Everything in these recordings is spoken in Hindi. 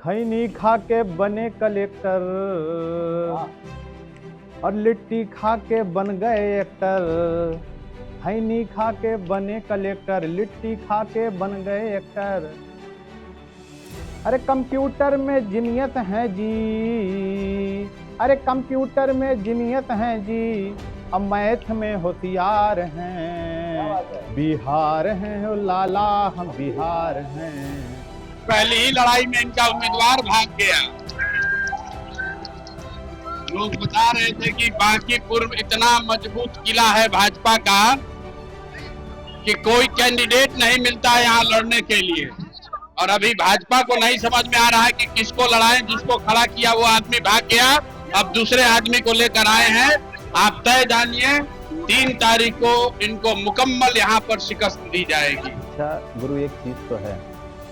खैनी खा के बने कलेक्टर और लिट्टी खा के बन गए एक्टर। खैनी खा के बने कलेक्टर, लिट्टी खा के बन गए एक्टर। अरे कंप्यूटर में जिनियत है जी, अरे कंप्यूटर में जिनियत है जी, अब मैथ में होशियार हैं। बिहार हैं ओ लाला, हम बिहार हैं। पहली ही लड़ाई में इनका उम्मीदवार भाग गया। लोग बता रहे थे कि बांकीपुर इतना मजबूत किला है भाजपा का कि कोई कैंडिडेट नहीं मिलता है यहाँ लड़ने के लिए। और अभी भाजपा को नहीं समझ में आ रहा है कि किसको लड़ाएं। जिसको खड़ा किया वो आदमी भाग गया, अब दूसरे आदमी को लेकर आए हैं। आप तय जानिए 3 तारीख को इनको मुकम्मल यहाँ पर शिकस्त दी जाएगी। अच्छा गुरु, एक चीज तो है,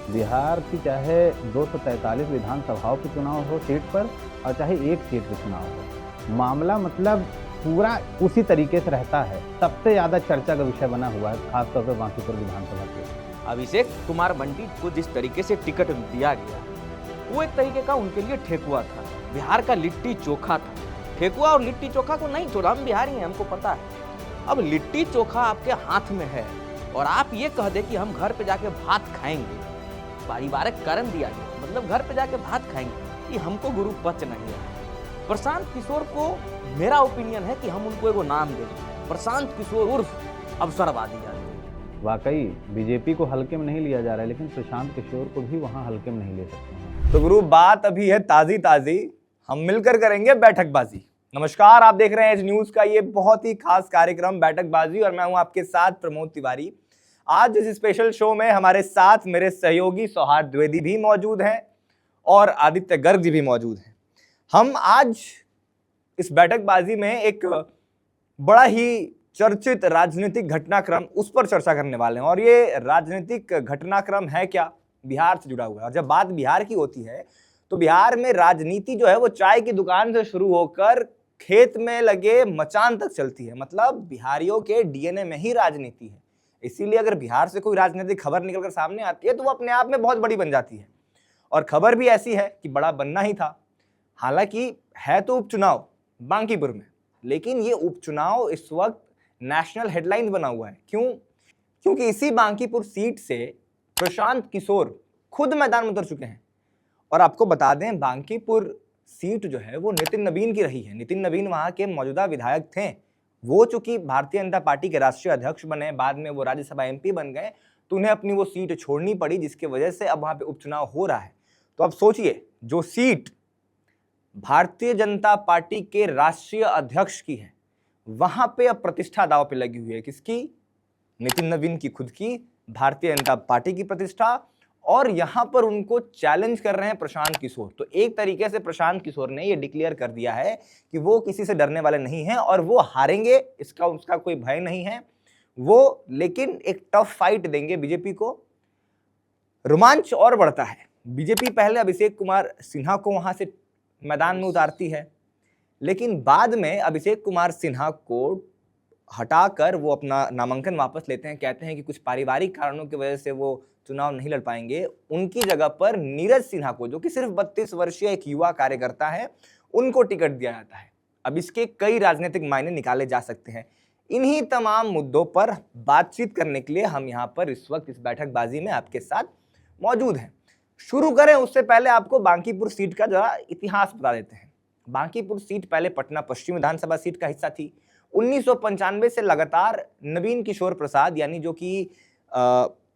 बिहार की चाहे 243 विधानसभाओं के चुनाव हो सीट पर और चाहे एक सीट के चुनाव हो, मामला मतलब पूरा उसी तरीके से रहता है। सबसे ज्यादा चर्चा का विषय बना हुआ है खासतौर पर बांकीपुर विधानसभा के। अभिषेक कुमार मंडी को जिस तरीके से टिकट दिया गया वो एक तरीके का उनके लिए ठेकुआ था, बिहार का लिट्टी चोखा था। ठेकुआ और लिट्टी चोखा को नहीं छोड़ा, हम बिहारी हैं, हमको पता है। अब लिट्टी चोखा आपके हाथ में है और आप ये कह दे कि हम घर पे जाके भात खाएंगे, पारिवारिक कारण दिया गया, मतलब घर पे जाके भात खाएंगे, ये हमको गुरु पच नहीं है। प्रशांत किशोर को मेरा ओपिनियन है कि हम उनको एगो नाम दें, प्रशांत किशोर उर्फ अवसरवादी आदमी। वाकई बीजेपी को हल्के में नहीं लिया जा रहा है, लेकिन प्रशांत किशोर को भी वहां हल्के में नहीं ले सकते हैं। तो गुरु बात अभी है ताजी ताजी, हम मिलकर करेंगे बैठकबाजी। नमस्कार, आप देख रहे हैं एज न्यूज का ये बहुत ही खास कार्यक्रम बैठकबाजी और मैं हूं आपके साथ प्रमोद तिवारी। आज इस स्पेशल शो में हमारे साथ मेरे सहयोगी सौहार्द द्विवेदी भी मौजूद हैं और आदित्य गर्ग जी भी मौजूद हैं। हम आज इस बैठकबाजी में एक बड़ा ही चर्चित राजनीतिक घटनाक्रम उस पर चर्चा करने वाले हैं और ये राजनीतिक घटनाक्रम है क्या, बिहार से जुड़ा हुआ है। और जब बात बिहार की होती है तो बिहार में राजनीति जो है वो चाय की दुकान से शुरू होकर खेत में लगे मचान तक चलती है। मतलब बिहारियों के डीएनए में ही राजनीति है। इसीलिए अगर बिहार से कोई राजनीतिक खबर निकलकर सामने आती है तो वो अपने आप में बहुत बड़ी बन जाती है। और खबर भी ऐसी है कि बड़ा बनना ही था। हालांकि है तो उपचुनाव बांकीपुर में, लेकिन ये उपचुनाव इस वक्त नेशनल हेडलाइन बना हुआ है। क्यों? क्योंकि इसी बांकीपुर सीट से प्रशांत किशोर खुद मैदान में उतर चुके हैं। और आपको बता दें, बांकीपुर सीट जो है वो नितिन नवीन की रही है। नितिन नवीन वहां के मौजूदा विधायक थे। वो चूंकि भारतीय जनता पार्टी के राष्ट्रीय अध्यक्ष बने, बाद में वो राज्यसभा एमपी बन गए, तो उन्हें अपनी वो सीट छोड़नी पड़ी, जिसकी वजह से अब वहां पे उपचुनाव हो रहा है। तो अब सोचिए, जो सीट भारतीय जनता पार्टी के राष्ट्रीय अध्यक्ष की है, वहां पे अब प्रतिष्ठा दांव पे लगी हुई है। किसकी? नितिन नवीन की खुद की, भारतीय जनता पार्टी की प्रतिष्ठा। और यहां पर उनको चैलेंज कर रहे हैं प्रशांत किशोर। तो एक तरीके से प्रशांत किशोर ने ये डिक्लेयर कर दिया है कि वो किसी से डरने वाले नहीं हैं और वो हारेंगे, इसका उसका कोई भय नहीं है वो, लेकिन एक टफ फाइट देंगे बीजेपी को। रोमांच और बढ़ता है। बीजेपी पहले अभिषेक कुमार सिन्हा को वहां से मैदान में उतारती है, लेकिन बाद में अभिषेक कुमार सिन्हा को हटाकर वो अपना नामांकन वापस लेते हैं। कहते हैं कि कुछ पारिवारिक कारणों की वजह से वो चुनाव नहीं लड़ पाएंगे। उनकी जगह पर नीरज सिन्हा को, जो कि सिर्फ 32 वर्षीय एक युवा कार्यकर्ता है, उनको टिकट दिया जाता है। अब इसके कई राजनीतिक मायने निकाले जा सकते हैं। इन्हीं तमाम मुद्दों पर बातचीत करने के लिए हम यहाँ पर इस वक्त इस बैठकबाजी में आपके साथ मौजूद हैं। शुरू करें उससे पहले आपको बांकीपुर सीट का जरा इतिहास बता देते हैं। बांकीपुर सीट पहले पटना पश्चिम विधानसभा सीट का हिस्सा थी। 1995 से लगातार नवीन किशोर प्रसाद, यानी जो कि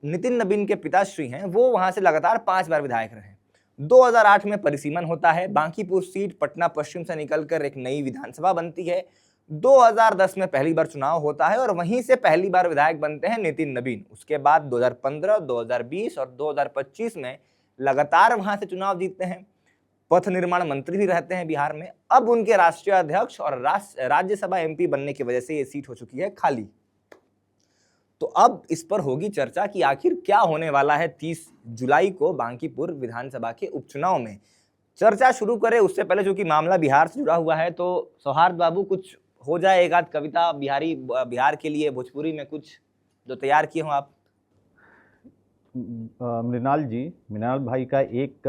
नितिन नवीन के पिताश्री हैं, वो वहां से लगातार 5 बार विधायक रहे। 2008 में परिसीमन होता है। बांकीपुर सीट पटना पश्चिम से निकलकर एक नई विधानसभा बनती है। 2010 में पहली बार चुनाव होता है और वहीं से पहली बार विधायक बनते हैं नितिन नवीन। उसके बाद 2015, 2020 और 2025 में लगातार वहां से चुनाव जीतते हैं। पथ निर्माण मंत्री भी रहते हैं बिहार में। अब उनके राष्ट्रीय अध्यक्ष और राज्यसभा एमपी बनने की वजह से ये सीट हो चुकी है खाली। तो अब इस पर होगी चर्चा कि आखिर क्या होने वाला है 30 जुलाई को बांकीपुर विधानसभा के उपचुनाव में। चर्चा शुरू करें उससे पहले, चूंकि मामला बिहार से जुड़ा हुआ है, तो सौहार्द बाबू कुछ हो जाए, एक आध कविता बिहार के लिए भोजपुरी में कुछ जो तैयार किए हो आप। मृणाल भाई का एक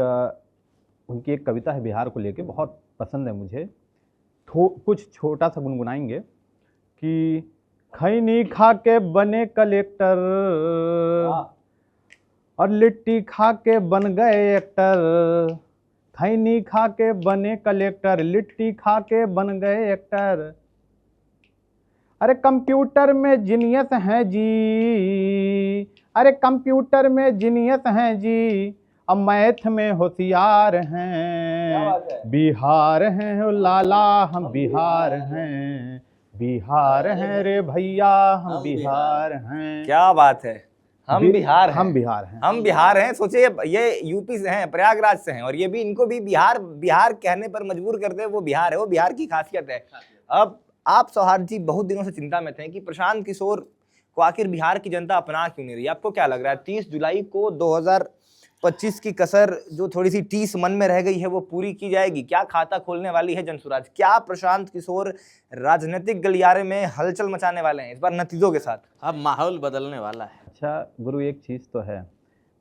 उनकी एक कविता है बिहार को लेके, बहुत पसंद है मुझे। कुछ छोटा सा गुनगुनाएंगे कि खैनी खा के बने कलेक्टर और लिट्टी खा के बन गए एक्टर। खैनी खा के बने कलेक्टर, लिट्टी खा के बन गए एक्टर। अरे कंप्यूटर में जीनियस हैं जी, अरे कंप्यूटर में जीनियस हैं जी, अब मैथ में होशियार हैं। बिहार हैं हो लाला, हम बिहार हैं, बिहार हैं रे भैया, हम बिहार हैं। क्या बात है, हम बिहार हैं, हम बिहार हैं, हम बिहार हैं। सोचिए ये यूपी से हैं, प्रयागराज से हैं, और ये भी इनको भी बिहार बिहार कहने पर मजबूर करते हैं। वो बिहार है, वो बिहार की खासियत है। अब आप सौहार्द जी बहुत दिनों से चिंता में थे कि प्रशांत किशोर को आखिर बिहार की जनता अपना क्यों नहीं रही। आपको क्या लग रहा है 30 जुलाई को 2025 की कसर जो थोड़ी सी 30 मन में रह गई है वो पूरी की जाएगी? क्या खाता खोलने वाली है जनसुराज? क्या प्रशांत किशोर राजनीतिक गलियारे में हलचल मचाने वाले हैं इस बार नतीजों के साथ? अब माहौल बदलने वाला है। अच्छा गुरु, एक चीज़ तो है,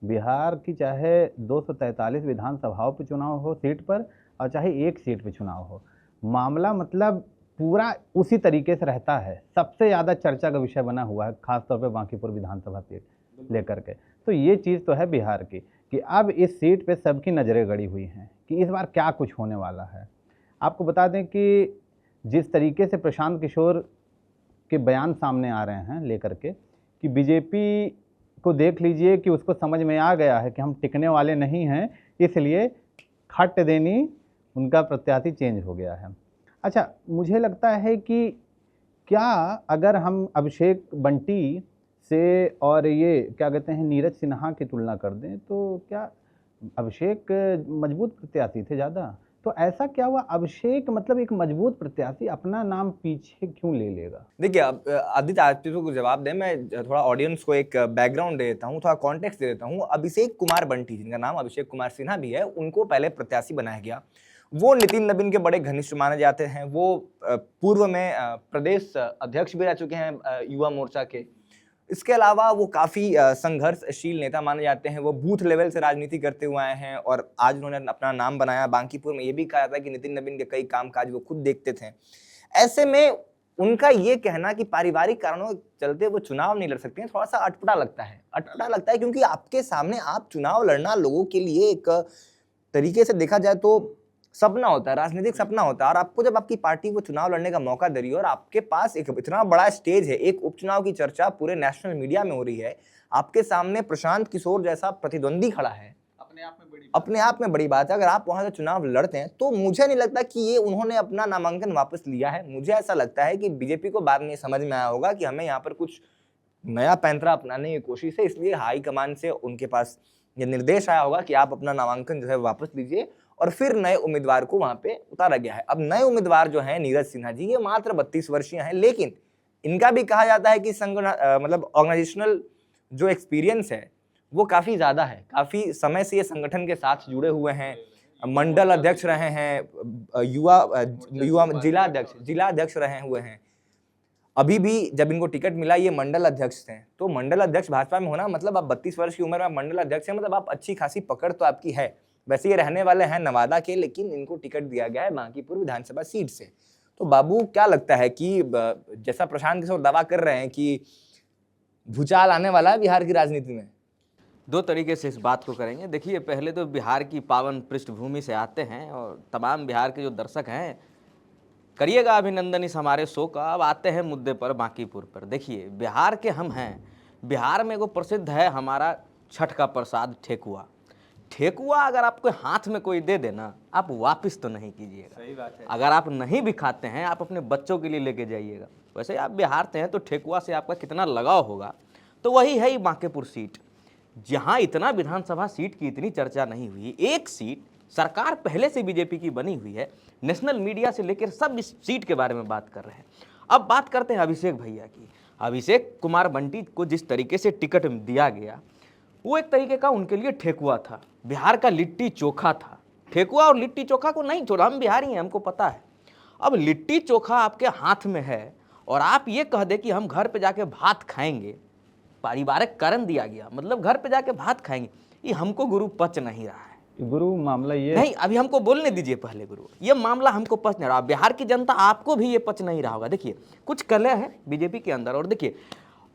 बिहार की चाहे 243 विधानसभाओं पे चुनाव हो सीट पर, और चाहे एक सीट पे चुनाव हो, मामला मतलब पूरा उसी तरीके से रहता है। सबसे ज़्यादा चर्चा का विषय बना हुआ है, खासतौर पे बांकीपुर विधानसभा सीट लेकर के। तो ये चीज़ तो है बिहार की कि अब इस सीट पे सबकी नज़रें गड़ी हुई हैं कि इस बार क्या कुछ होने वाला है। आपको बता दें कि जिस तरीके से प्रशांत किशोर के बयान सामने आ रहे हैं लेकर के कि बीजेपी को देख लीजिए कि उसको समझ में आ गया है कि हम टिकने वाले नहीं हैं, इसलिए खट देनी उनका प्रत्याशी चेंज हो गया है। अच्छा, मुझे लगता है कि क्या अगर हम अभिषेक बंटी से और ये क्या कहते हैं नीरज सिन्हा की तुलना कर दें तो क्या अभिषेक मजबूत प्रत्याशी थे ज़्यादा? तो ऐसा क्या हुआ, अभिषेक मतलब एक मजबूत प्रत्याशी अपना नाम पीछे क्यों ले लेगा? देखिए, अब आदित्य आप को जवाब दें, मैं थोड़ा ऑडियंस को एक बैकग्राउंड दे देता हूँ, थोड़ा कॉन्टेक्स्ट दे देता हूँ। अभिषेक कुमार बंटी, जिनका नाम अभिषेक कुमार सिन्हा भी है, उनको पहले प्रत्याशी बनाया गया। वो नितिन नबीन के बड़े घनिष्ठ माने जाते हैं। वो पूर्व में प्रदेश अध्यक्ष भी रह चुके हैं युवा मोर्चा के। इसके अलावा वो काफ़ी संघर्षशील नेता माने जाते हैं। वो बूथ लेवल से राजनीति करते हुए आए हैं और आज उन्होंने अपना नाम बनाया। बांकीपुर में ये भी कहा जाता है कि नितिन नबीन के कई कामकाज वो खुद देखते थे। ऐसे में उनका ये कहना कि पारिवारिक कारणों के चलते वो चुनाव नहीं लड़ सकते हैं, थोड़ा सा अटपटा लगता है। अटपटा लगता है क्योंकि आपके सामने आप चुनाव लड़ना लोगों के लिए एक तरीके से देखा जाए तो सपना होता है, राजनीतिक सपना होता है। और आपको जब आपकी पार्टी को चुनाव लड़ने का मौका दे रही है और आपके पास एक इतना बड़ा स्टेज है, एक उपचुनाव की चर्चा पूरे नेशनल मीडिया में हो रही है, आपके सामने प्रशांत किशोर जैसा प्रतिद्वंदी खड़ा है, अपने आप में बड़ी बात है। अगर आप वहां से चुनाव लड़ते हैं तो मुझे नहीं लगता कि ये उन्होंने अपना नामांकन वापस लिया है। मुझे ऐसा लगता है कि बीजेपी को बाद में समझ में आया होगा कि हमें यहाँ पर कुछ नया पैंतरा अपनाने की कोशिश है, इसलिए हाईकमान से उनके पास ये निर्देश आया होगा कि आप अपना नामांकन जो है वापस लीजिए, और फिर नए उम्मीदवार को वहां पे उतारा गया है। अब नए उम्मीदवार जो हैं नीरज सिन्हा जी, ये मात्र 32 वर्षीय हैं, लेकिन इनका भी कहा जाता है कि मतलब ऑर्गेनाइजेशनल जो एक्सपीरियंस है वो काफी ज्यादा है। काफी समय से ये संगठन के साथ जुड़े हुए हैं, मंडल अध्यक्ष रहे हैं, युवा जिला अध्यक्ष रहे हुए हैं। अभी भी जब इनको टिकट मिला ये मंडल अध्यक्ष थे, तो मंडल अध्यक्ष भाजपा में होना मतलब आप 32 वर्ष की उम्र में मंडल अध्यक्ष है, मतलब आप अच्छी खासी पकड़ तो आपकी है। वैसे ये रहने वाले हैं नवादा के, लेकिन इनको टिकट दिया गया है बांकीपुर विधानसभा सीट से। तो बाबू क्या लगता है कि जैसा प्रशांत किशोर दावा कर रहे हैं कि भूचाल आने वाला है बिहार की राजनीति में? दो तरीके से इस बात को करेंगे। देखिए, पहले तो बिहार की पावन पृष्ठभूमि से आते हैं और तमाम बिहार के जो दर्शक हैं करिएगा अभिनंदन इस हमारे शो का। अब आते हैं मुद्दे पर, बांकीपुर पर। देखिए, बिहार के हम हैं, बिहार में वो प्रसिद्ध है हमारा छठ का प्रसाद ठेकुआ। ठेकुआ अगर आपको हाथ में कोई दे देना, आप वापस तो नहीं कीजिएगा। सही बात है। अगर आप नहीं भी खाते हैं, आप अपने बच्चों के लिए लेके जाइएगा। वैसे आप बिहार से हैं तो ठेकुआ से आपका कितना लगाव होगा। तो वही है बांकीपुर सीट, जहां इतना विधानसभा सीट की इतनी चर्चा नहीं हुई। एक सीट सरकार पहले से बीजेपी की बनी हुई है, नेशनल मीडिया से लेकर सब इस सीट के बारे में बात कर रहे हैं। अब बात करते हैं अभिषेक भैया की। अभिषेक कुमार बंटी को जिस तरीके से टिकट दिया गया वो एक तरीके का उनके लिए ठेकुआ था, बिहार का लिट्टी चोखा था। ठेकुआ और लिट्टी चोखा को नहीं छोड़ा, हम बिहारी हैं, हमको पता है। अब लिट्टी चोखा आपके हाथ में है और आप ये कह दे कि हम घर पे जाके भात खाएंगे, पारिवारिक कारण दिया गया, मतलब घर पे जाके भात खाएंगे, ये हमको गुरु पच नहीं रहा है। गुरु मामला ये नहीं, अभी हमको बोलने दीजिए पहले गुरु। ये मामला हमको पच नहीं रहा, बिहार की जनता आपको भी ये पच नहीं रहा होगा। देखिए कुछ कलह है बीजेपी के अंदर। और देखिए,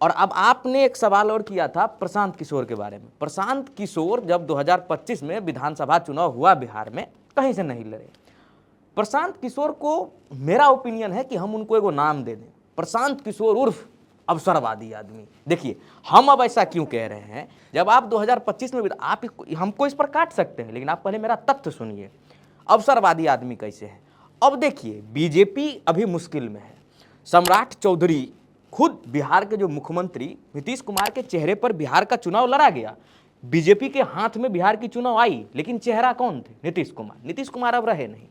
और अब आपने एक सवाल और किया था प्रशांत किशोर के बारे में। प्रशांत किशोर जब 2025 में विधानसभा चुनाव हुआ बिहार में, कहीं से नहीं लड़े। प्रशांत किशोर को मेरा ओपिनियन है कि हम उनको एगो नाम दे दें, प्रशांत किशोर उर्फ अवसरवादी आदमी। देखिए हम अब ऐसा क्यों कह रहे हैं, जब आप 2025 में आप हमको इस पर काट सकते हैं, लेकिन आप पहले मेरा तथ्य सुनिए। अवसरवादी आदमी कैसे है? अब देखिए बीजेपी अभी मुश्किल में है। सम्राट चौधरी खुद बिहार के जो मुख्यमंत्री नीतीश कुमार के चेहरे पर बिहार का चुनाव लड़ा गया। बीजेपी के हाथ में बिहार की चुनाव आई, लेकिन चेहरा कौन थे? नीतीश कुमार। नीतीश कुमार अब रहे नहीं।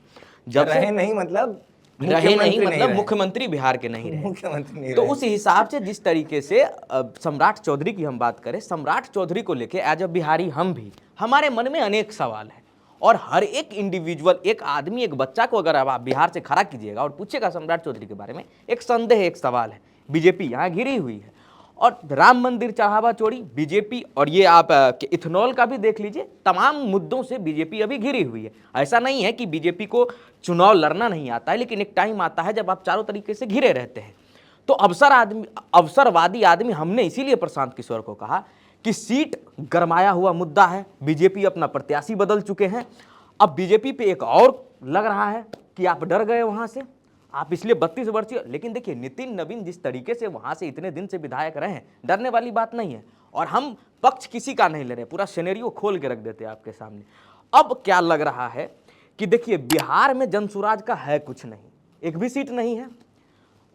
जब रहे नहीं मतलब रहे नहीं मतलब मुख्यमंत्री बिहार के नहीं रहे, मुख्यमंत्री नहीं तो रहे। उस हिसाब से जिस तरीके से सम्राट चौधरी की हम बात करें, सम्राट चौधरी को लेके एज अ बिहारी हम भी, हमारे मन में अनेक सवाल है। और हर एक इंडिविजुअल, एक आदमी, एक बच्चा को अगर आप बिहार से खड़ा कीजिएगा और पूछेगा सम्राट चौधरी के बारे में, एक संदेह, एक सवाल है। बीजेपी यहाँ घिरी हुई है। और राम मंदिर चाहवा चोरी बीजेपी, और ये आप इथेनॉल का भी देख लीजिए, तमाम मुद्दों से बीजेपी अभी घिरी हुई है। ऐसा नहीं है कि बीजेपी को चुनाव लड़ना नहीं आता है, लेकिन एक टाइम आता है जब आप चारों तरीके से घिरे रहते हैं। तो अवसरवादी आदमी हमने इसीलिए प्रशांत किशोर को कहा कि सीट गरमाया हुआ मुद्दा है, बीजेपी अपना प्रत्याशी बदल चुके हैं। अब बीजेपी पे एक और लग रहा है कि आप डर गए वहां से, आप इसलिए 32 वर्षीय। लेकिन देखिए नितिन नवीन जिस तरीके से वहां से इतने दिन से विधायक रहे हैं, डरने वाली बात नहीं है। और हम पक्ष किसी का नहीं ले रहे, पूरा सिनेरियो खोल के रख देते हैं आपके सामने। अब क्या लग रहा है कि देखिए बिहार में जनसुराज का है कुछ नहीं, एक भी सीट नहीं है।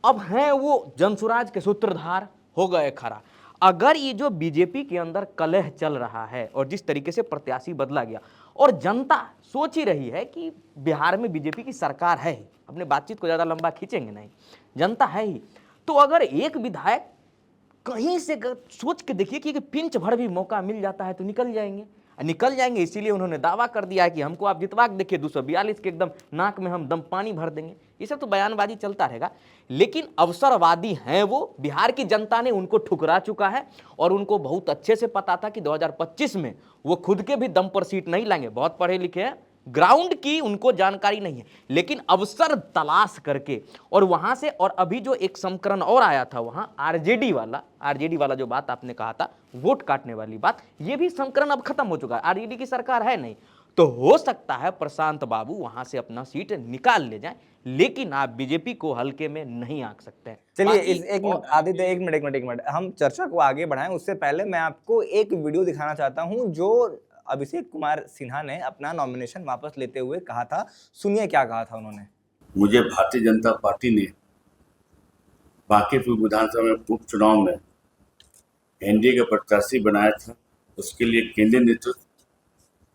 अब हैं वो जनसुराज के सूत्रधार हो गए खड़ा। अगर ये जो बीजेपी के अंदर कलह चल रहा है और जिस तरीके से प्रत्याशी बदला गया, और जनता सोच ही रही है कि बिहार में बीजेपी की सरकार है ही, अपने बातचीत को ज़्यादा लंबा खींचेंगे नहीं, जनता है ही, तो अगर एक विधायक कहीं से सोच के देखिए कि पिंच भर भी मौका मिल जाता है तो निकल जाएंगे। इसीलिए उन्होंने दावा कर दिया है कि हमको आप जितवा के देखिए 242 के एकदम नाक में हम दम पानी भर देंगे। ये सब तो बयानबाजी चलता रहेगा, लेकिन अवसरवादी हैं वो। बिहार की जनता ने उनको ठुकरा चुका है और उनको बहुत अच्छे से पता था कि 2025 में वो खुद के भी दम पर सीट नहीं लाएंगे। बहुत पढ़े लिखे हैं, ग्राउंड की उनको जानकारी नहीं है, लेकिन अवसर तलाश करके और वहां से। और अभी जो एक संस्करण और आया था वहां आरजेडी वाला जो बात आपने कहा था, वोट काटने वाली बात, ये भी संस्करण अब खत्म हो चुका है। आरजेडी की सरकार है नहीं, तो हो सकता है प्रशांत बाबू वहां से अपना सीट निकाल ले जाए, लेकिन आप बीजेपी को हल्के में नहीं आंक सकते हैं। चलिए आदित्य एक मिनट हम चर्चा को आगे बढ़ाएं। उससे पहले मैं आपको एक वीडियो दिखाना चाहता हूं जो अभिषेक कुमार सिन्हा ने अपना नॉमिनेशन वापस लेते हुए कहा था। सुनिए क्या कहा था उन्होंने। मुझे भारतीय जनता पार्टी ने बांकीपुर विधानसभा में उपचुनाव में एनडीए का प्रत्याशी बनाया था। उसके लिए केंद्रीय नेतृत्व,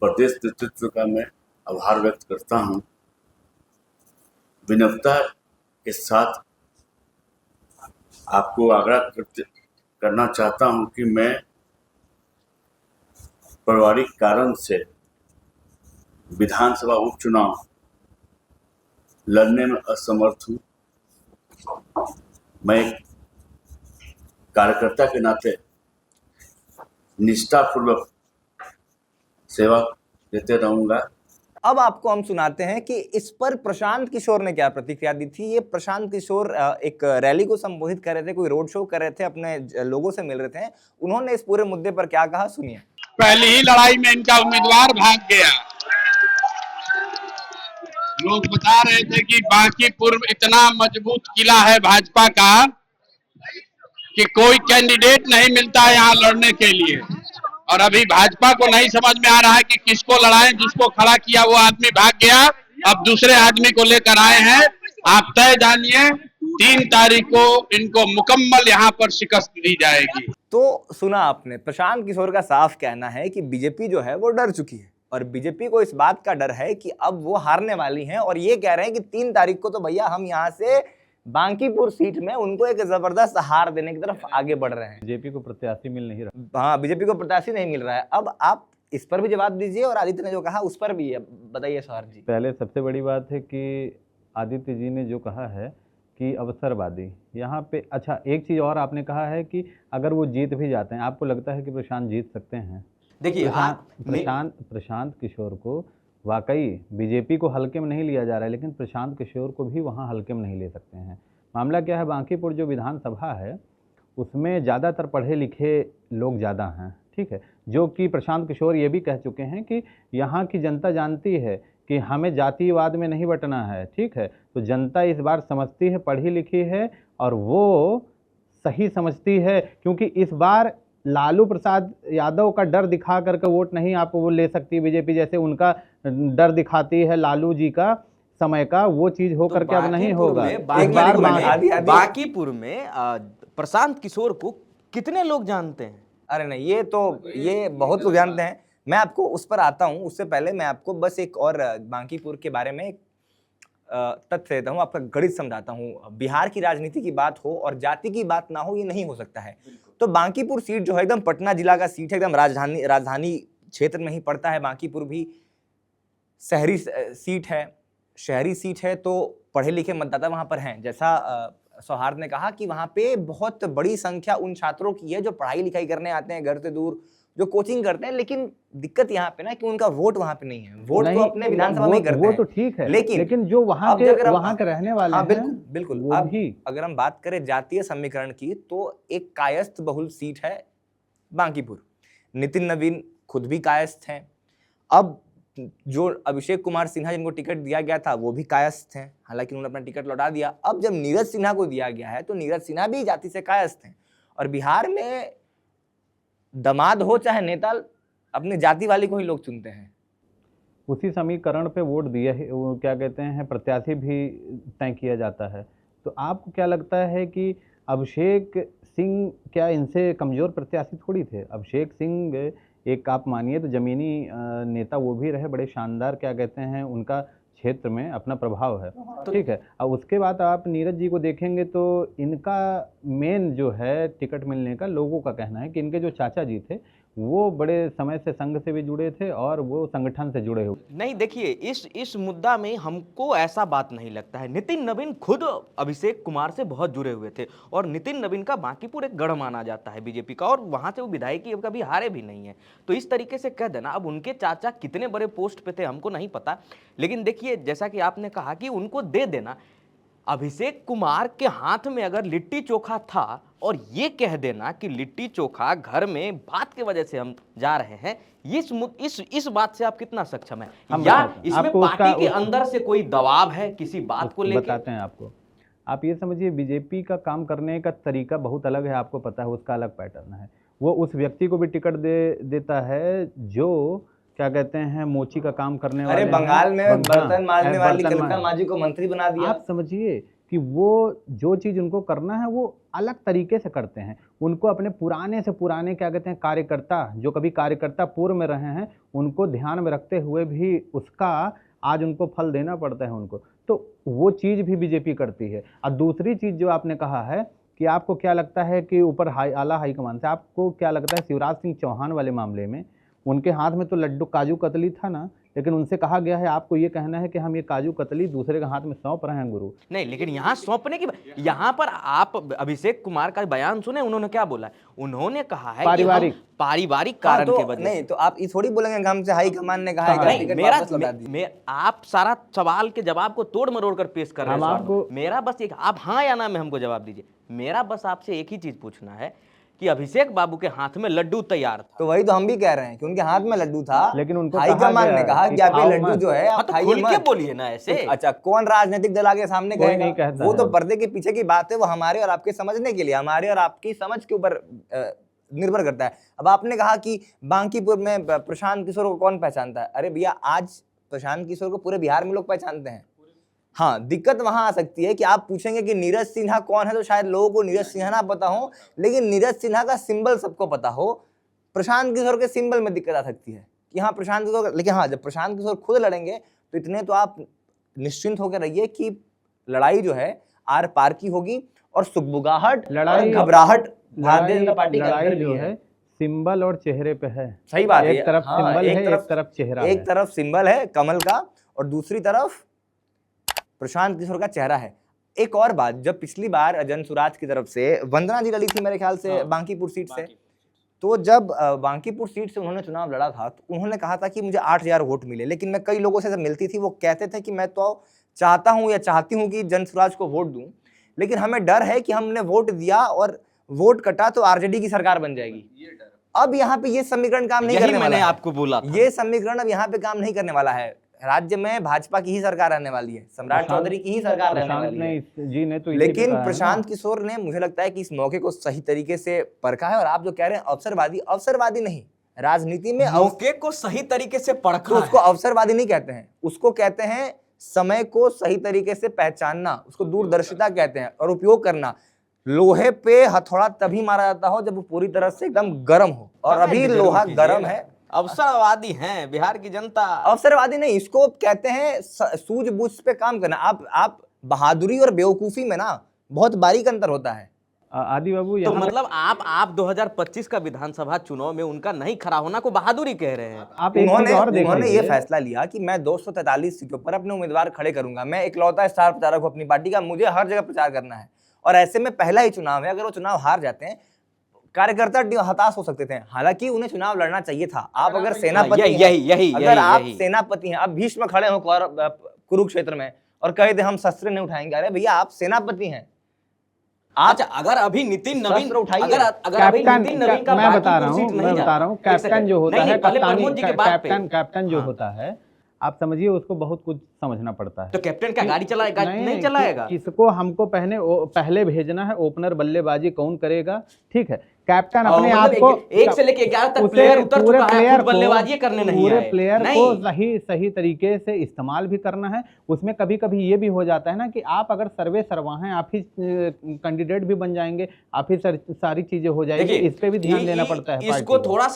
प्रदेश नेतृत्व का मैं आभार व्यक्त करता हूं। विनम्रता के साथ आपको आग्रह करना चाहता हूं कि मैं पारिवारिक कारण से विधानसभा उपचुनाव लड़ने में असमर्थ हूं। मैं एक कार्यकर्ता के नाते निष्ठापूर्वक सेवा देते रहूंगा। अब आपको हम सुनाते हैं कि इस पर प्रशांत किशोर ने क्या प्रतिक्रिया दी थी। ये प्रशांत किशोर एक रैली को संबोधित कर रहे थे, कोई रोड शो कर रहे थे, अपने लोगों से मिल रहे थे। उन्होंने इस पूरे मुद्दे पर क्या कहा, सुनिए। पहली ही लड़ाई में इनका उम्मीदवार भाग गया। लोग बता रहे थे कि बांकीपुर इतना मजबूत किला है भाजपा का कि कोई कैंडिडेट नहीं मिलता यहाँ लड़ने के लिए। और अभी भाजपा को नहीं समझ में आ रहा है कि किसको लड़ाएं। जिसको खड़ा किया वो आदमी भाग गया, अब दूसरे आदमी को लेकर आए हैं। आप तय जानिए 3 तारीख को इनको मुकम्मल यहाँ पर शिकस्त दी जाएगी। तो सुना आपने, प्रशांत किशोर का साफ कहना है कि बीजेपी जो है वो डर चुकी है और बीजेपी को इस बात का डर है कि अब वो हारने वाली हैं। और ये कह रहे हैं कि 3 तारीख को तो भैया हम यहाँ से बांकीपुर सीट में उनको एक जबरदस्त हार देने की तरफ आगे बढ़ रहे हैं। बीजेपी को प्रत्याशी मिल नहीं रहा। हाँ, बीजेपी को प्रत्याशी नहीं मिल रहा है। अब आप इस पर भी जवाब दीजिए और आदित्य ने जो कहा उस पर भी बताइए सौर जी। पहले सबसे बड़ी बात है कि आदित्य जी ने जो कहा है कि अवसरवादी, यहाँ पे अच्छा एक चीज़ और आपने कहा है कि अगर वो जीत भी जाते हैं, आपको लगता है कि प्रशांत जीत सकते हैं? देखिए प्रशांत किशोर को वाकई बीजेपी को हल्के में नहीं लिया जा रहा है, लेकिन प्रशांत किशोर को भी वहाँ हल्के में नहीं ले सकते हैं। मामला क्या है, बांकीपुर जो विधानसभा है उसमें ज़्यादातर पढ़े लिखे लोग ज़्यादा हैं, ठीक है, जो कि प्रशांत किशोर ये भी कह चुके हैं कि यहाँ की जनता जानती है कि हमें जातिवाद में नहीं बंटना है, ठीक है। तो जनता इस बार समझती है, पढ़ी लिखी है और वो सही समझती है, क्योंकि इस बार लालू प्रसाद यादव का डर दिखा करके वोट नहीं आपको वो ले सकती बीजेपी, जैसे उनका डर दिखाती है लालू जी का समय का, वो चीज हो करके अब नहीं होगा। बांकीपुर में प्रशांत किशोर को कितने लोग जानते हैं? अरे नहीं, ये बहुत लोग जानते हैं। मैं आपको उस पर आता हूं, उससे पहले मैं आपको बस एक और बांकीपुर के बारे में तथ्य देता हूं, आपका गणित समझाता हूं। बिहार की राजनीति की बात हो और जाति की बात ना हो, ये नहीं हो सकता है। तो बांकीपुर सीट जो है एकदम पटना जिला का सीट है, एकदम राजधानी क्षेत्र में ही पड़ता है। बांकीपुर भी शहरी सीट है, तो पढ़े लिखे मतदाता वहां पर हैं। जैसा सौहार्द ने कहा कि वहां पे बहुत बड़ी संख्या उन छात्रों की है जो पढ़ाई लिखाई करने आते हैं घर से दूर, जो कोचिंग करते हैं, लेकिन दिक्कत यहाँ पे ना कि उनका वोट वहां पे नहीं है। वोट तो अपने विधानसभा में करते हैं, वो तो ठीक है, लेकिन जो वहां के रहने वाले हैं, बिल्कुल अब अगर हम बात करें जातीय समीकरण की, तो एक कायस्थ बहुल सीट है बांकीपुर। नितिन नवीन खुद भी कायस्थ हैं। अब जो अभिषेक कुमार सिन्हा जिनको टिकट दिया गया था वो भी कायस्थ हैं, हालांकि उन्होंने अपना टिकट लौटा दिया। अब जब नीरज सिन्हा को दिया गया है तो नीरज सिन्हा भी जाति से कायस्थ हैं। और बिहार में दामाद हो चाहे नेता, अपने जाति वाले को ही लोग चुनते हैं। उसी समीकरण पे वोट दिया है, वो क्या कहते हैं, प्रत्याशी भी तय किया जाता है। तो आपको क्या लगता है कि अभिषेक सिंह क्या इनसे कमजोर प्रत्याशी थोड़ी थे? अभिषेक सिंह एक आप मानिए तो जमीनी नेता वो भी रहे, बड़े शानदार क्या कहते हैं, उनका क्षेत्र में अपना प्रभाव है, ठीक है। अब उसके बाद आप नीरज जी को देखेंगे तो इनका मेन जो है टिकट मिलने का, लोगों का कहना है कि इनके जो चाचा जी थे वो बड़े समय से संघ से भी जुड़े थे और वो संगठन से जुड़े हुए। नहीं, देखिए इस मुद्दा में हमको ऐसा बात नहीं लगता है। नितिन नवीन खुद अभिषेक कुमार से बहुत जुड़े हुए थे और नितिन नवीन का बांकीपुर एक गढ़ माना जाता है बीजेपी का, और वहां से वो विधायकी कभी हारे भी नहीं है। तो इस तरीके से कह देना, अब उनके चाचा कितने बड़े पोस्ट पे थे हमको नहीं पता, लेकिन देखिए जैसा कि आपने कहा कि उनको दे देना। अभिषेक कुमार के हाथ में अगर लिट्टी चोखा था और ये कह देना कि लिट्टी चोखा घर में बात की वजह से हम जा रहे हैं, इस बात से आप कितना सक्षम है, या इसमें पार्टी के अंदर से कोई दबाव है किसी बात को लेकर? बताते हैं आपको। आप ये समझिए बीजेपी का काम करने का तरीका बहुत अलग है, आपको पता है, उसका अलग पैटर्न है। वो उस व्यक्ति को भी टिकट देता है जो क्या कहते हैं मोची का काम करने वाले। अरे बंगाल में बर्तन मांजने वाली कविता माझी को मंत्री बना दिया। आप समझिए कि वो जो चीज उनको करना है वो अलग तरीके से करते हैं। उनको अपने पुराने से पुराने क्या कहते हैं कार्यकर्ता, जो कभी कार्यकर्ता पूर्व में रहे हैं, उनको ध्यान में रखते हुए भी उसका आज उनको फल देना पड़ता है उनको। तो वो चीज भी बीजेपी करती है। और दूसरी चीज जो आपने कहा है कि आपको क्या लगता है कि ऊपर आला हाईकमान से, आपको क्या लगता है शिवराज सिंह चौहान वाले मामले में उनके हाथ में तो लड्डू काजू कतली था ना, लेकिन उनसे कहा गया है आपको ये कहना है कि हम ये काजू कतली दूसरे के हाथ में सौंप रहे हैं गुरु। नहीं, लेकिन यहाँ सौंपने की, यहाँ पर आप अभिषेक कुमार का बयान सुने, उन्होंने क्या बोला? उन्होंने कहा है पारिवारिक कारण के वजह। नहीं तो आप ये थोड़ी बोलेंगे हम से हाई कमान ने कहा है। आप सारा सवाल के जवाब को तोड़ मरोड़ कर पेश कर रहे हैं। मेरा बस एक, आप हाँ या ना में हमको जवाब दीजिए। मेरा बस आपसे एक ही चीज पूछना है कि अभिषेक बाबू के हाथ में लड्डू तैयार था। तो वही तो हम भी कह रहे हैं कि उनके हाथ में लड्डू था, लेकिन उनको हाईकमान ने कहा कि आप ये लड्डू जो है आप खाइए मत। क्या बोलिए ना ऐसे। अच्छा, कौन राजनीतिक दल आगे सामने कहेगा? वो तो पर्दे के पीछे की बात है, वो हमारे और आपके समझने के लिए, हमारे और आपकी समझ के ऊपर निर्भर करता है। अब आपने कहा कि बांकीपुर में प्रशांत किशोर को कौन पहचानता है? अरे भैया, आज प्रशांत किशोर को पूरे बिहार में लोग पहचानते हैं। हाँ, दिक्कत वहां आ सकती है कि आप पूछेंगे कि नीरज सिन्हा कौन है, तो शायद लोगों को नीरज सिन्हा ना पता हो, लेकिन नीरज सिन्हा का सिंबल सबको पता हो। प्रशांत किशोर के सिंबल में दिक्कत आ सकती है कि हाँ प्रशांत किशोर, लेकिन हाँ जब प्रशांत किशोर खुद लड़ेंगे तो इतने तो आप निश्चिंत होकर रहिए कि लड़ाई जो है आर पार की होगी और सुगबुगाहट, लड़ाई, घबराहट भारतीय जनता पार्टी के अंदर जो है सिंबल और चेहरे पे है। सही बात है, एक तरफ सिंबल है, एक तरफ चेहरा है। एक तरफ सिंबल है कमल का और दूसरी तरफ प्रशांत किशोर का चेहरा है। एक और बात, जब पिछली बार जनसुराज की तरफ से वंदना जी लड़ी थी मेरे ख्याल से बांकीपुर सीट से, तो जब बांकीपुर सीट से उन्होंने चुनाव लड़ा था तो उन्होंने कहा था कि मुझे 8000 वोट मिले, लेकिन मैं कई लोगों से जब मिलती थी वो कहते थे कि मैं तो चाहता हूं या चाहती हूं कि जनसुराज को वोट दूं, लेकिन हमें डर है कि हमने वोट दिया और वोट कटा तो आरजेडी की सरकार बन जाएगी। अब यहाँ पे ये समीकरण काम नहीं करने वाला मैंने है। आपको बोला था। ये समीकरण अब यहाँ पे काम नहीं करने वाला है। राज्य में भाजपा की ही सरकार रहने वाली है, सम्राट चौधरी की ही सरकार रहने वाली है। जी ने तो लेकिन प्रशांत किशोर ने मुझे लगता है कि इस मौके को सही तरीके से परखा है। और आप जो कह रहे हैं अवसरवादी नहीं, राजनीति में मौके को सही तरीके से परखा तो उसको अवसरवादी नहीं कहते हैं, उसको कहते हैं समय को सही तरीके से पहचानना, उसको दूरदर्शिता कहते हैं और उपयोग करना। लोहे पे हथौड़ा तभी मारा जाता हो जब वो पूरी तरह से एकदम गर्म हो, और अभी लोहा गर्म है। अवसरवादी हैं बिहार की जनता। अवसरवादी नहीं, इसको कहते हैं सूझबूझ पे काम करना। आप बहादुरी और बेवकूफी में ना बहुत बारीक अंतर होता है। आदि बाबू तो मतलब आप 2025 का विधानसभा चुनाव में उनका नहीं खड़ा होना को बहादुरी कह रहे हैं। आप उन्होंने ये फैसला लिया कि मैं 243 सीटों पर अपने उम्मीदवार खड़े करूंगा, मैं इकलौता स्टार प्रचारक हूं अपनी पार्टी का, मुझे हर जगह प्रचार करना है। और ऐसे में पहला ही चुनाव है, अगर वो चुनाव हार जाते हैं कार्यकर्ता हताश हो सकते थे। हालांकि उन्हें चुनाव लड़ना चाहिए था। आप अगर सेनापति अगर आप सेनापति हैं, आप भीष्म खड़े हो कुरुक्षेत्र में और कहे थे हम शस्त्र नहीं उठाएंगे, अरे भैया आप सेनापति हैं। अच्छा, अगर अभी नितिन नवीन अगर अभी नितिन नवीन का मैं बता रहा हूँ कैप्टन जो होता है, कैप्टन जो होता है, आप समझिए उसको बहुत कुछ समझना पड़ता है। तो कैप्टन क्या गाड़ी चलाएगा? नहीं चलाएगा। किसको हमको पहले भेजना है, ओपनर बल्लेबाजी कौन करेगा, ठीक है। कैप्टन अपने आप को 1 से लेके 11 तक प्लेयर उतर चुका है, बल्लेबाजी करने नहीं पूरे प्लेयर को सही तरीके से इस्तेमाल भी करना है। उसमें कभी कभी ये भी हो जाता है ना कि आप अगर सर्वे सर्वा हैं, आप ही कैंडिडेट भी बन जाएंगे, आप ही सारी चीजें हो जाएंगी। इस पे भी ध्यान देना पड़ता है। इसको थोड़ा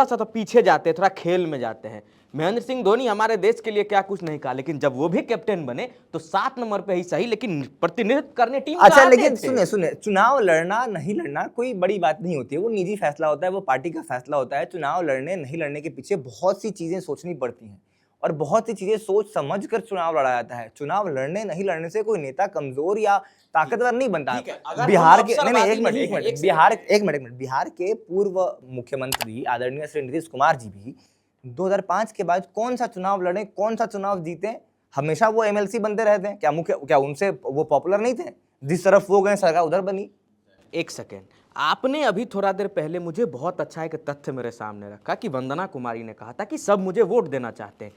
सा तो पीछे जाते हैं, थोड़ा खेल में जाते हैं। महेंद्र सिंह धोनी हमारे देश के लिए क्या कुछ नहीं कहा, लेकिन जब वो भी कैप्टन बने तो 7 नंबर पे ही सही, लेकिन प्रतिनिधित्व करने टीम अच्छा, लेकिन सुने चुनाव लड़ना नहीं लड़ना कोई बड़ी बात नहीं होती है, वो निजी फैसला होता है, वो पार्टी का फैसला होता है। चुनाव लड़ने नहीं लड़ने के पीछे बहुत सी चीजें सोचनी पड़ती हैं और बहुत सी चीजें सोच समझ कर चुनाव लड़ा जाता है। चुनाव लड़ने नहीं लड़ने से कोई नेता कमजोर या ताकतवर नहीं बनता। बिहार के एक मिनट बिहार के पूर्व मुख्यमंत्री आदरणीय श्री नीतीश कुमार जी भी 2005 के बाद कौन सा चुनाव लड़े, कौन सा चुनाव जीते, हमेशा वो एमएलसी बनते रहते हैं। क्या उनसे वो पॉपुलर नहीं थे? जिस तरफ वो गए सरकार उधर बनी। एक सेकेंड, आपने अभी थोड़ा देर पहले मुझे बहुत अच्छा एक तथ्य मेरे सामने रखा कि वंदना कुमारी ने कहा था कि सब मुझे वोट देना चाहते हैं।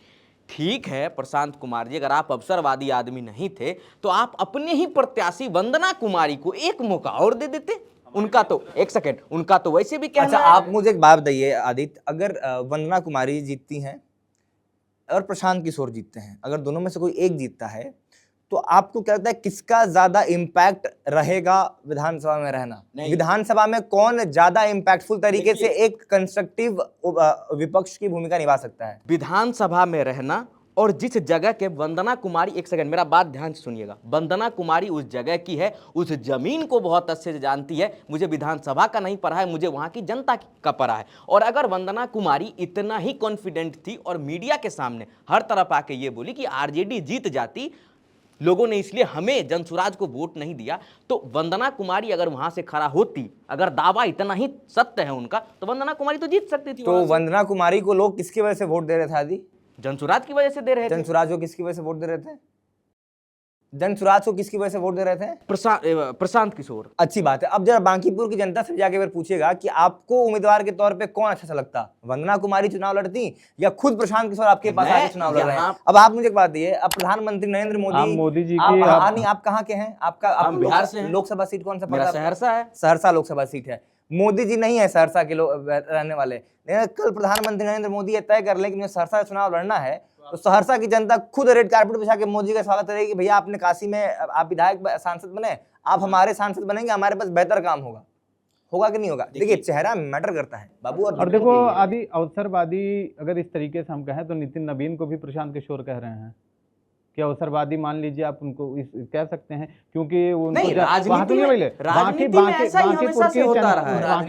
ठीक है प्रशांत कुमार जी, अगर आप अवसरवादी आदमी नहीं थे तो आप अपने ही प्रत्याशी वंदना कुमारी को एक मौका और दे देते। उनका तो एक सेकेंड, उनका तो वैसे भी कहना अच्छा, आप मुझे एक बात बताइए आदित्य, अगर वंदना कुमारी जीतती हैं और प्रशांत किशोर जीतते हैं, अगर दोनों में से कोई एक जीतता है तो आपको क्या लगता है किसका ज्यादा इम्पैक्ट रहेगा विधानसभा में रहना? विधानसभा में कौन ज्यादा इम्पैक्टफुल तरीके से एक कंस्ट्रक्टिव विपक्ष की भूमिका निभा सकता है विधानसभा में रहना? और जिस जगह के वंदना कुमारी, एक सेकंड मेरा बात ध्यान से सुनिएगा, वंदना कुमारी उस जगह की है, उस जमीन को बहुत अच्छे से जानती है। मुझे विधानसभा का नहीं पढ़ा है, मुझे वहां की जनता का पढ़ा है। और अगर वंदना कुमारी इतना ही कॉन्फिडेंट थी और मीडिया के सामने हर तरफ आके ये बोली कि आरजेडी जीत जाती, लोगों ने इसलिए हमें जनसुराज को वोट नहीं दिया, तो वंदना कुमारी अगर वहां से खड़ा होती, अगर दावा इतना ही सत्य है उनका, तो वंदना कुमारी तो जीत सकती थी। तो वंदना कुमारी को लोग किसकी वजह से वोट दे रहे थे आदि? जनसुराज की वजह से दे रहे थे। जनसुराज को किसकी वजह से वोट दे रहे थे? जनसुराज को किसकी वजह से वोट दे रहे थे? प्रशांत किशोर। अच्छी बात है। अब जरा बांकीपुर की जनता से जाके पूछिएगा कि आपको उम्मीदवार के तौर पे कौन अच्छा लगता, वंदना कुमारी चुनाव लड़ती या खुद प्रशांत किशोर आपके पास आके चुनाव लड़ रहे हैं? अब आप मुझे एक बात दिए, अब प्रधानमंत्री नरेंद्र मोदी जी आप कहाँ के हैं? आपका बिहार से लोकसभा सीट कौन सा पड़ा? सहरसा है। सहरसा लोकसभा सीट है। मोदी जी नहीं है सहरसा के रहने वाले। कल प्रधानमंत्री नरेंद्र मोदी ये तय कर ले कि मुझे सहरसा चुनाव लड़ना है, तो सहरसा की जनता खुद रेड कार्पेट बिछा के मोदी का स्वागत करेगी। भैया आपने काशी में आप विधायक सांसद बने, आप हमारे सांसद बनेंगे, हमारे पास बेहतर काम होगा कि नहीं होगा? देखिए चेहरा मैटर करता है बाबू। और देखो आदि अवसरवादी अगर इस तरीके से हम कहें तो नितिन नवीन को भी प्रशांत किशोर कह रहे हैं कि अवसरवादी मान लीजिए, आप उनको कह सकते हैं, क्योंकि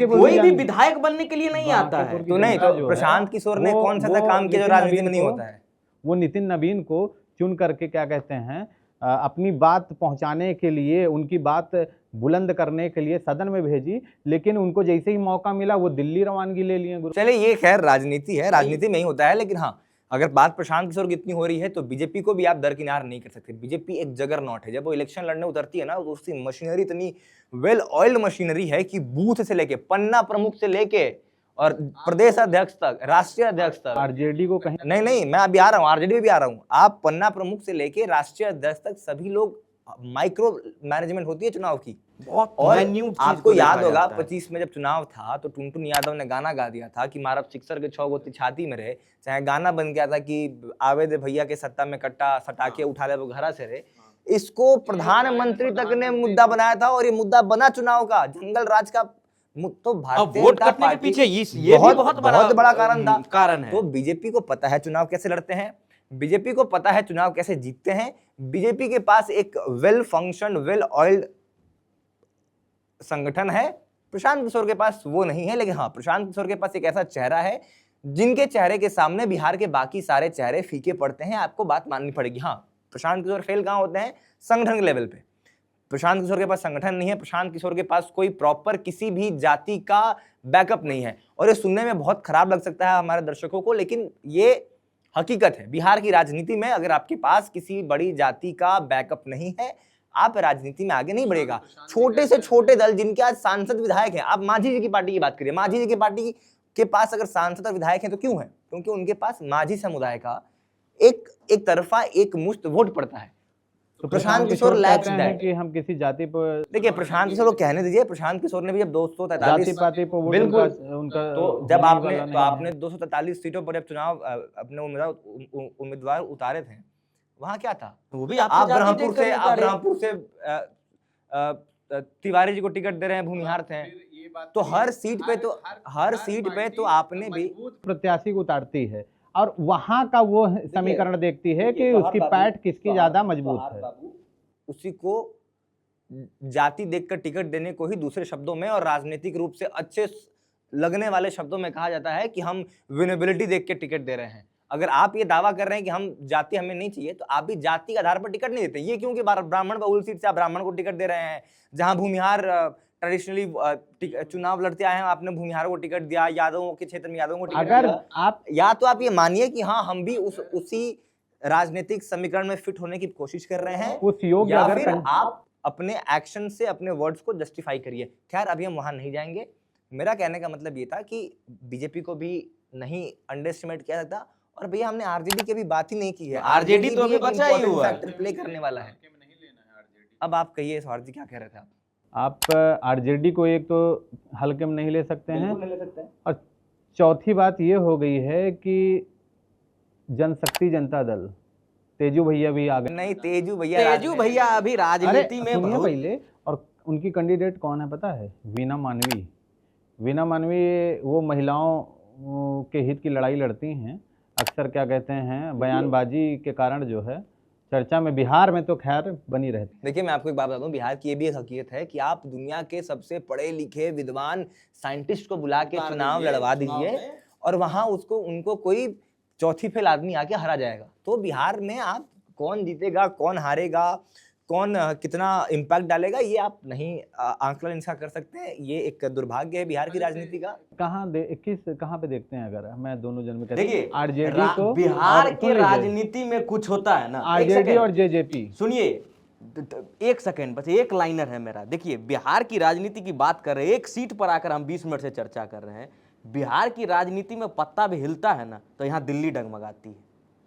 कोई भी विधायक बनने के लिए नहीं आता है। तो नहीं, तो प्रशांत किशोर ने कौन सा काम किया जो राजनीति में नहीं होता है? वो नितिन नवीन को चुन करके क्या कहते हैं अपनी बात पहुंचाने के लिए, उनकी बात बुलंद करने के लिए सदन में भेजी, लेकिन उनको जैसे ही मौका मिला वो दिल्ली रवानगी ले लिए गुरु। चलिए, ये खैर राजनीति है, राजनीति में ही होता है, लेकिन हाँ, अगर बात प्रशांत किशोर की इतनी हो रही है तो बीजेपी को भी आप दरकिनार नहीं कर सकते। बीजेपी एक जगरनॉट है। जब वो इलेक्शन लड़ने उतरती है ना, तो उसकी मशीनरी इतनी वेल ऑयल्ड मशीनरी है कि बूथ से लेके, पन्ना प्रमुख से लेके और प्रदेश अध्यक्ष तक, राष्ट्रीय अध्यक्ष तक, आरजेडी को कहीं नहीं, मैं अभी आ रहा हूँ, आरजेडी में भी आ रहा हूँ। आप पन्ना प्रमुख से लेके राष्ट्रीय अध्यक्ष तक सभी लोग, माइक्रो मैनेजमेंट होती है चुनाव की। बहुत और minute चीज आपको को याद देखा होगा जाता है। 25 में जब चुनाव था तो टुनटुन यादव ने गाना गा दिया था कि मारा सिक्सर के 6 गोती छाती में रहे, चाहे गाना बन गया था कि आवे दे भैया के सत्ता में कट्टा सटा के उठा ले वो घरा से रहे। इसको प्रधानमंत्री तक ने मुद्दा बनाया था और ये मुद्दा बना चुनाव का, जंगल राज का। तो अब भारतीय वोट जनता कटने के पार्टी पीछे ये भी बहुत बड़ा कारण था। कारण है। तो बीजेपी को पता है चुनाव कैसे लड़ते हैं, बीजेपी को पता है चुनाव कैसे जीतते हैं। बीजेपी के पास एक वेल फंक्शन, वेल ऑयल्ड संगठन है। प्रशांत किशोर के पास वो नहीं है, लेकिन हाँ, प्रशांत किशोर के पास एक ऐसा चेहरा है जिनके चेहरे के सामने बिहार के बाकी सारे चेहरे फीके पड़ते हैं। आपको बात माननी पड़ेगी। हाँ, प्रशांत किशोर फेल कहाँ होते हैं? संगठन के लेवल पे। प्रशांत किशोर के पास संगठन नहीं है, प्रशांत किशोर के पास कोई प्रॉपर किसी भी जाति का बैकअप नहीं है। और ये सुनने में बहुत खराब लग सकता है हमारे दर्शकों को, लेकिन ये हकीकत है। बिहार की राजनीति में अगर आपके पास किसी बड़ी जाति का बैकअप नहीं है, आप राजनीति में आगे नहीं बढ़ेगा। छोटे से छोटे दल जिनके आज सांसद विधायक हैं, आप मांझी जी की पार्टी की बात करिए, मांझी जी की पार्टी के पास अगर सांसद और विधायक हैं तो क्यों है? क्योंकि उनके पास मांझी समुदाय का एक तरफा एक मुश्त वोट पड़ता है। तो प्रशांत किशोर लैक्स दैट कि हम किसी जाति पर, देखिए, प्रशांत किशोर को कहने दीजिए। प्रशांत किशोर ने भी जब 243 जाति पाति पर वोट बिल्कुल उनका तो जब आपने 243 सीटों पर जब चुनाव अपने उम्मीदवार उतारे थे, वहां क्या था? वो भी आप ब्रह्मपुर से तिवारी जी को टिकट दे रहे हैं, भूमिहार थे। तो हर सीट पे तो आपने भी प्रत्याशी को उतारती है और वहां का वो समीकरण देखती है कि उसकी पैठ किसकी ज्यादा मजबूत है। उसी को जाति देखकर टिकट देने को ही दूसरे शब्दों में और राजनीतिक रूप से अच्छे लगने वाले शब्दों में कहा जाता है कि हम विनेबिलिटी देख के टिकट दे रहे हैं। अगर आप ये दावा कर रहे हैं कि हम जाति हमें नहीं चाहिए, तो आप भी जाति के आधार पर टिकट नहीं देते। ये क्योंकि ब्राह्मण बहुल सीट से आप ब्राह्मण को टिकट दे रहे हैं, जहां भूमिहार ट्रेडिशनली चुनाव लड़ते आए हैं, आपने भूमिहारों को टिकट दिया, यादवों के क्षेत्र में यादवों को टिकट अगर दिया। आप या तो आप ये मानिए कि हाँ, हम भी उसी राजनीतिक समीकरण में फिट होने की कोशिश कर रहे हैं, उस योग्य या अगर फिर आप अपने एक्शन से अपने वर्ड्स को जस्टिफाई करिए। खैर, अभी हम वहां नहीं जाएंगे। मेरा कहने का मतलब ये था कि बीजेपी को भी नहीं अंडर एस्टिमेट किया सकता। और भैया, हमने आरजेडी की भी बात ही नहीं की है। आरजेडी तो अभी बचा ही हुआ है, फैक्टर प्ले करने वाला है। अब आप कहिए स्वार्थ जी, क्या कह रहे थे आप आरजेडी को एक तो हल्के में नहीं ले सकते हैं, और चौथी बात ये हो गई है कि जनशक्ति जनता दल, तेजू भैया भी आ गए। नहीं, तेजू भैया अभी राजनीति में सुनिए बहुत पहले, और उनकी कैंडिडेट कौन है पता है? वीना मानवी। वीना मानवी वो महिलाओं के हित की लड़ाई लड़ती हैं। अक्सर क्या कहते हैं, बयानबाजी के कारण जो है चर्चा में बिहार में तो खैर बनी रहती। देखिए, मैं आपको एक बात बता दूं, बिहार की ये भी एक हकीकत है कि आप दुनिया के सबसे पढ़े लिखे विद्वान साइंटिस्ट को बुला के चुनाव लड़वा दीजिए और वहां उनको कोई चौथी फेल आदमी आके हरा जाएगा। तो बिहार में आप कौन जीतेगा, कौन हारेगा, कौन कितना इम्पैक्ट डालेगा, ये आप नहीं आंकलन इसका कर सकते हैं। ये एक दुर्भाग्य है बिहार की राजनीति का। कहाँ पे देखते हैं? अगर मैं दोनों जन में देखिए, आरजेडी को, बिहार के राजनीति में कुछ होता है ना, आरजेडी और जेजेपी। सुनिए, एक सेकंड, बस एक लाइनर है मेरा। देखिए, बिहार की राजनीति की बात कर रहे हैं, एक सीट पर आकर हम 20 मिनट से चर्चा कर रहे हैं। बिहार की राजनीति में पत्ता भी हिलता है ना, तो यहाँ दिल्ली डगमगाती है।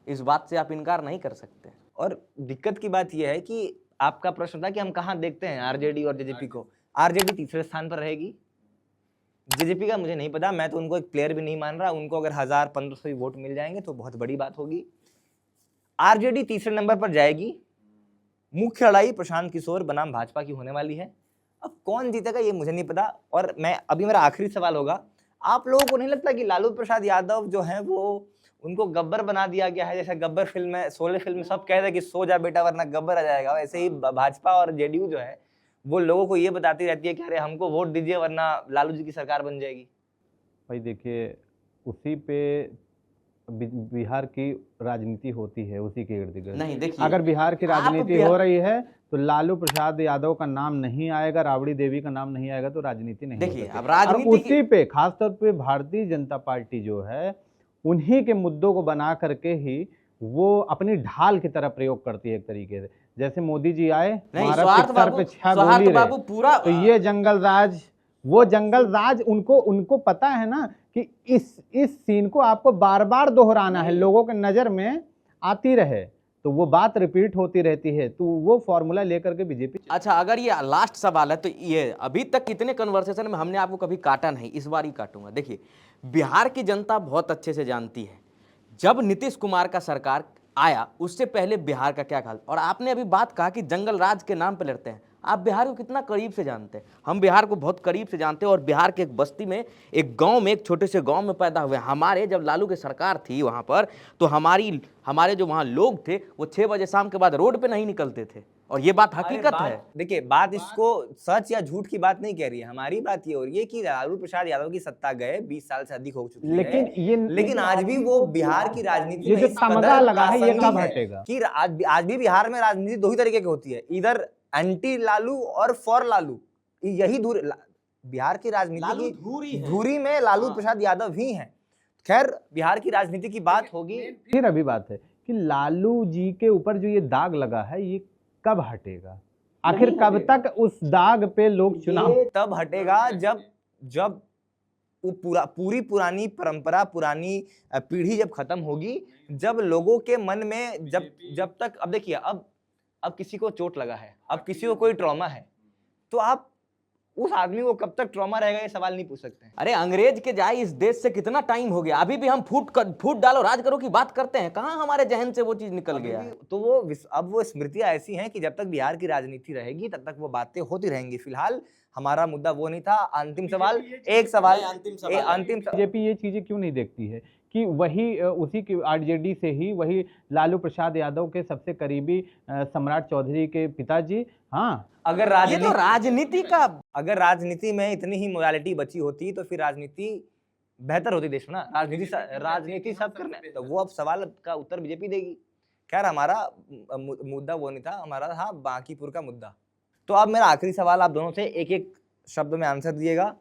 इस बात से आप इनकार नहीं कर सकते। और दिक्कत की बात यह है कि आपका प्रश्न था कि हम कहाँ देखते हैं आरजेडी और जेजेपी को। आरजेडी तीसरे स्थान पर रहेगी। जेजेपी का मुझे नहीं पता, मैं तो उनको एक प्लेयर भी नहीं मान रहा। उनको अगर 1000-1500 वोट मिल जाएंगे तो बहुत बड़ी बात होगी। आरजेडी तीसरे नंबर पर जाएगी। मुख्य लड़ाई प्रशांत किशोर बनाम भाजपा की होने वाली है। अब कौन जीतेगा ये मुझे नहीं पता। और मेरा आखिरी सवाल होगा, आप लोगों को नहीं लगता कि लालू प्रसाद यादव जो है वो उनको गब्बर बना दिया गया है? जैसे गब्बर फिल्म में, शोले फिल्म में सब कह रहे कि सो जा बेटा वरना गब्बर आ जाएगा, वैसे ही भाजपा और जेडीयू जो है वो लोगों को ये बताती रहती है कि अरे हमको वोट दीजिए वरना लालू जी की सरकार बन जाएगी। भाई देखिए, उसी पे बिहार की राजनीति होती है उसी के इर्द गिर्द। नहीं देखिए, अगर बिहार की आप राजनीति हो रही है तो लालू प्रसाद यादव का नाम नहीं आएगा, राबड़ी देवी का नाम नहीं आएगा, तो राजनीति नहीं हो देखिए सकती। अब और राजनीति उसी पे खासतौर पे भारतीय जनता पार्टी जो है उन्हीं के मुद्दों को बना करके ही वो अपनी ढाल की तरह प्रयोग करती है एक तरीके से। जैसे मोदी जी आए, नहीं, हमारा स्वार्थ पिक्चर बाबू, पे 6 स्वार्थ गोली बाबू रहे, पूरा तो ये जंगल राज, वो जंगल राज उनको पता है ना कि इस सीन को आपको बार बार दोहराना है, लोगों के नजर में आती रहे, तो वो बात रिपीट होती रहती है, तो वो फॉर्मूला लेकर के बीजेपी। अच्छा, अगर ये लास्ट सवाल है तो ये अभी तक इतने कन्वर्सेशन में हमने आपको कभी काटा नहीं, इस बार ही काटूंगा। देखिए, बिहार की जनता बहुत अच्छे से जानती है जब नीतीश कुमार का सरकार आया उससे पहले बिहार का क्या हाल। और आपने अभी बात कहा कि जंगल राज के नाम पे लड़ते हैं, आप बिहार को कितना करीब से जानते हैं? हम बिहार को बहुत करीब से जानते हैं, और बिहार के एक बस्ती में, एक गांव में, एक छोटे से गांव में पैदा हुए। हमारे जब लालू की सरकार थी वहां पर, तो हमारे जो वहां लोग थे वो 6 बजे शाम के बाद रोड पे नहीं निकलते थे, और ये बात हकीकत है। देखिए, बात इसको सच या झूठ की बात नहीं कह रही है, हमारी बात ये हो रही है कि लालू प्रसाद यादव की सत्ता गए 20 साल से अधिक हो चुकी है, लेकिन आज भी वो बिहार की राजनीति ये में जो इस तमगा कदर लगा है ये प्रासंगिक कब है हटेगा? कि आज भी बिहार में राजनीति दो ही तरीके की होती है, इधर एंटी लालू और फॉर लालू। यही बिहार की राजनीति की धुरी में लालू प्रसाद यादव ही हैं। खैर, बिहार की राजनीति की बात होगी। फिर अभी बात है कि लालू जी के ऊपर जो ये दाग लगा है ये कब हटेगा? आखिर कब तक उस दाग पे लोग चुनाव? तब हटेगा जब वो पूरी पुरानी परंपरा, पुरानी पीढ़ी जब खत्म होगी, जब लोगों के मन में जब तक, अब देखिए, अब किसी को चोट लगा है, अब किसी को कोई ट्रॉमा है, तो आप उस आदमी को कब तक ट्रॉमा रहेगा ये सवाल नहीं पूछ सकते हैं। अरे अंग्रेज के जाए इस देश से कितना टाइम हो गया, अभी भी हम फूट डालो राज करो की बात करते हैं, कहाँ हमारे जहन से वो चीज निकल गया है? तो अब वो स्मृतियां ऐसी हैं कि जब तक बिहार की राजनीति रहेगी तब तक वो बातें होती रहेंगी। फिलहाल हमारा मुद्दा वो नहीं था। अंतिम सवाल बीजेपी ये चीजें क्यों नहीं देखती है कि वही उसी की आरजेडी से ही वही लालू प्रसाद यादव के सबसे करीबी सम्राट चौधरी के पिताजी, हाँ, अगर राजनीति में इतनी ही मोरालिटी बची होती तो फिर राजनीति बेहतर होती देश में ना। राजनीति सब करने, तो वो अब सवाल का उत्तर बीजेपी देगी। खैर, हमारा मुद्दा वो नहीं था, हमारा था बांकीपुर का मुद्दा। तो अब मेरा आखिरी सवाल आप दोनों से एक एक शब्द में आंसर दिएगा,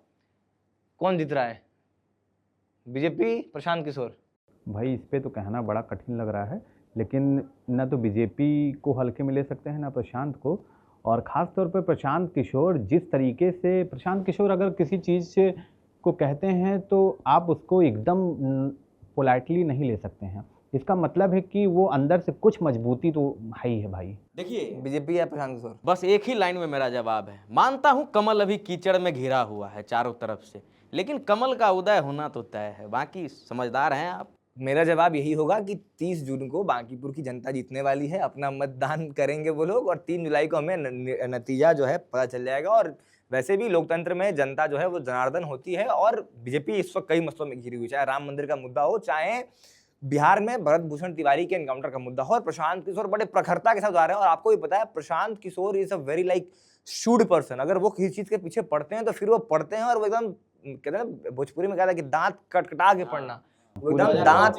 कौन जीत रहा है, बीजेपी, प्रशांत किशोर? भाई, इस पे तो कहना बड़ा कठिन लग रहा है, लेकिन न तो बीजेपी को हल्के में ले सकते हैं ना प्रशांत को। और ख़ास तौर पर प्रशांत किशोर, जिस तरीके से प्रशांत किशोर अगर किसी चीज़ से को कहते हैं तो आप उसको एकदम पोलाइटली नहीं ले सकते हैं। इसका मतलब है कि वो अंदर से कुछ मजबूती तो है ही है भाई। देखिए, बीजेपी या प्रशांत किशोर? बस एक ही लाइन में मेरा जवाब है। मानता हूं कमल अभी कीचड़ में घिरा हुआ है चारों तरफ से, लेकिन कमल का उदय होना तो तय है। बाकी समझदार हैं आप। मेरा जवाब यही होगा कि 30 जून को बांकीपुर की जनता जीतने वाली है, अपना मतदान करेंगे वो लोग, और 3 जुलाई को हमें नतीजा जो है पता चल जाएगा। और वैसे भी लोकतंत्र में जनता जो है वो जनार्दन होती है, और बीजेपी इस वक्त कई मसलों में घिरी हुई, चाहे राम मंदिर का मुद्दा हो, चाहे बिहार में भरत भूषण तिवारी के एनकाउंटर का मुद्दा हो। और प्रशांत किशोर बड़े प्रखरता के साथ आ रहे हैं, और आपको भी पता है Prashant Kishor is a very shrewd person. अगर वो किसी चीज के पीछे पड़ते हैं तो फिर वो पड़ते हैं, और वो एकदम, कहते हैं भोजपुरी में, कहता है कि दांत कटकटा के पड़ना, वो एकदम दांत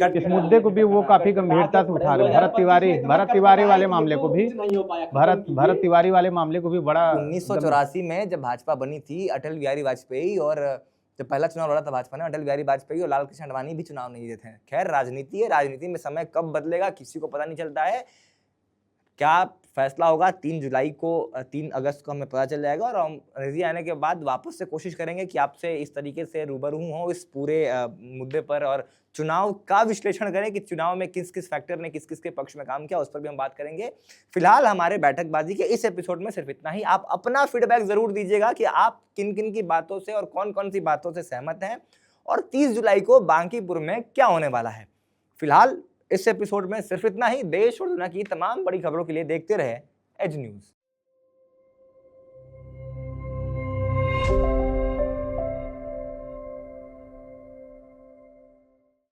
कट। इस मुद्दे को भी वो काफी गंभीरता से उठा रहे हैं। भरत तिवारी वाले मामले को भी, भरत तिवारी वाले मामले को भी बड़ा। 1984 में जब भाजपा बनी थी, अटल बिहारी वाजपेयी, और जब पहला चुनाव लड़ा था भाजपा ने, अटल बिहारी वाजपेयी और लाल कृष्ण आडवाणी भी चुनाव नहीं देते हैं। खैर, राजनीति है, राजनीति में समय कब बदलेगा किसी को पता नहीं चलता है। क्या फैसला होगा 3 जुलाई को, 3 अगस्त को हमें पता चल जाएगा, और हम नतीजे आने के बाद वापस से कोशिश करेंगे कि आपसे इस तरीके से रूबरू हों इस पूरे मुद्दे पर, और चुनाव का विश्लेषण करें कि चुनाव में किस किस फैक्टर ने किस किस के पक्ष में काम किया, उस पर भी हम बात करेंगे। फिलहाल हमारे बैठकबाजी के इस एपिसोड में सिर्फ इतना ही। आप अपना फीडबैक जरूर दीजिएगा कि आप किन किन की बातों से और कौन कौन सी बातों से सहमत हैं, और 30 जुलाई को बांकीपुर में क्या होने वाला है। फिलहाल इस एपिसोड में सिर्फ इतना ही। देश और दुनिया की तमाम बड़ी खबरों के लिए देखते रहे एज न्यूज।